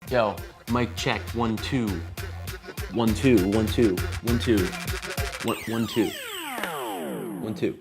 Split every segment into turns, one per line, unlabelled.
Yo, mic check, 1, 2. 1, 2, 1, 2, 1, 2. 1, 2. 1, 2.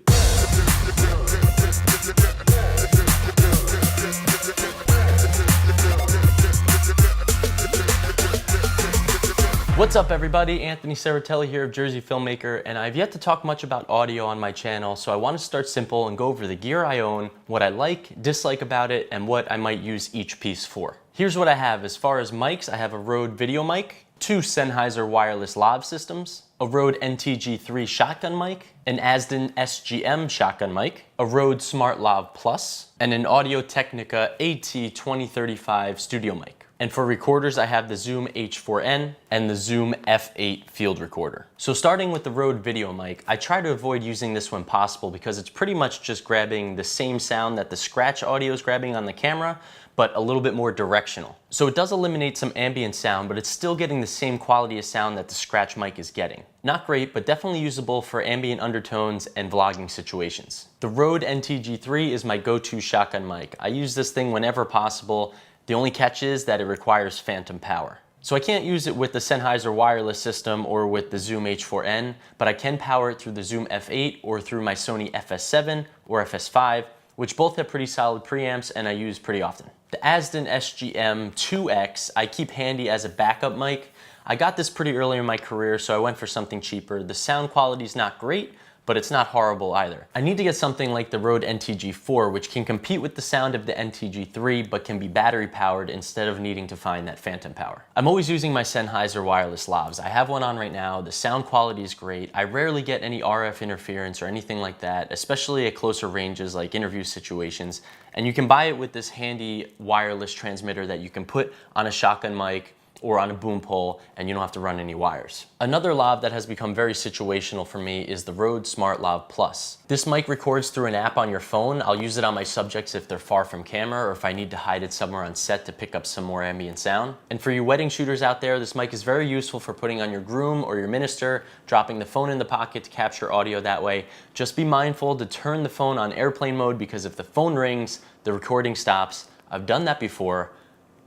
What's up everybody, Anthony Saratelli here of Jersey Filmmaker, and I've yet to talk much about audio on my channel, so I want to start simple and go over the gear I own, what I like, dislike about it, and what I might use each piece for. Here's what I have. As far as mics, I have a Rode video mic, 2 Sennheiser wireless lav systems, a Rode NTG3 shotgun mic, an Audi SGM shotgun mic, a Rode Smart Lav Plus, and an Audi Technica AT2035 studio mic. And for recorders, I have the Zoom H4n and the Zoom F8 field recorder. So starting with the Rode video mic, I try to avoid using this when possible because it's pretty much just grabbing the same sound that the scratch audio is grabbing on the camera, but a little bit more directional. So it does eliminate some ambient sound, but it's still getting the same quality of sound that the scratch mic is getting. Not great, but definitely usable for ambient undertones and vlogging situations. The Rode NTG3 is my go-to shotgun mic. I use this thing whenever possible. The only catch is that it requires phantom power. So I can't use it with the Sennheiser wireless system or with the Zoom H4n, but I can power it through the Zoom F8 or through my Sony FS7 or FS5, which both have pretty solid preamps and I use pretty often. The Audi SGM 2X I keep handy as a backup mic. I got this pretty early in my career, so I went for something cheaper. The sound quality is not great, but it's not horrible either. I need to get something like the Rode NTG4, which can compete with the sound of the NTG3, but can be battery powered instead of needing to find that phantom power. I'm always using my Sennheiser wireless lavs. I have one on right now. The sound quality is great. I rarely get any RF interference or anything like that, especially at closer ranges like interview situations. And you can buy it with this handy wireless transmitter that you can put on a shotgun mic or on a boom pole, and you don't have to run any wires. Another lav that has become very situational for me is the Rode Smart Lav Plus. This mic records through an app on your phone. I'll use it on my subjects if they're far from camera or if I need to hide it somewhere on set to pick up some more ambient sound. And for you wedding shooters out there, this mic is very useful for putting on your groom or your minister, dropping the phone in the pocket to capture audio that way. Just be mindful to turn the phone on airplane mode because if the phone rings, the recording stops. I've done that before.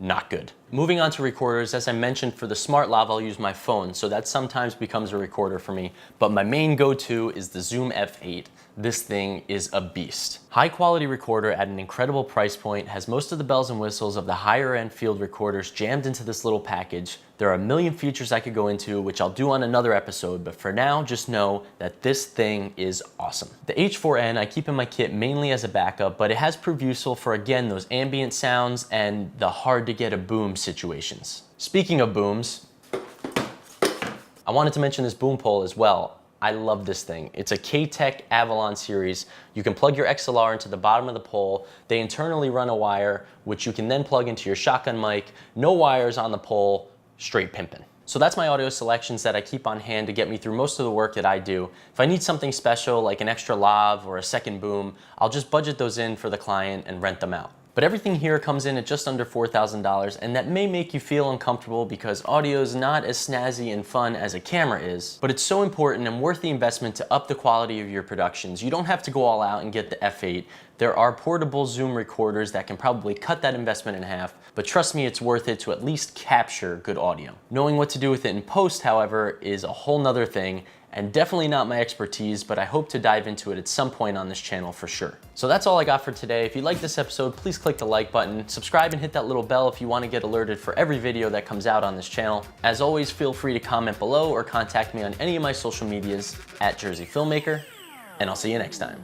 Not good. Moving on to recorders, as I mentioned, for the Smart Lav, I'll use my phone, so that sometimes becomes a recorder for me, but my main go-to is the Zoom F8. This thing is a beast. High quality recorder at an incredible price point, has most of the bells and whistles of the higher end field recorders jammed into this little package. There are a million features I could go into, which I'll do on another episode, but for now, just know that this thing is awesome. The H4n I keep in my kit mainly as a backup, but it has proved useful for, again, those ambient sounds and the hard to get a boom situations. Speaking of booms, I wanted to mention this boom pole as well. I love this thing. It's a K-Tech Avalon series. You can plug your XLR into the bottom of the pole. They internally run a wire, which you can then plug into your shotgun mic. No wires on the pole, straight pimpin'. So that's my audio selections that I keep on hand to get me through most of the work that I do. If I need something special like an extra lav or a second boom, I'll just budget those in for the client and rent them out. But everything here comes in at just under $4,000, and that may make you feel uncomfortable because audio is not as snazzy and fun as a camera is, but it's so important and worth the investment to up the quality of your productions. You don't have to go all out and get the F8. There are portable Zoom recorders that can probably cut that investment in half, but trust me, it's worth it to at least capture good audio. Knowing what to do with it in post, however, is a whole nother thing, and definitely not my expertise, but I hope to dive into it at some point on this channel for sure. So that's all I got for today. If you like this episode, please click the like button, subscribe and hit that little bell if you want to get alerted for every video that comes out on this channel. As always, feel free to comment below or contact me on any of my social medias at Jersey Filmmaker, and I'll see you next time.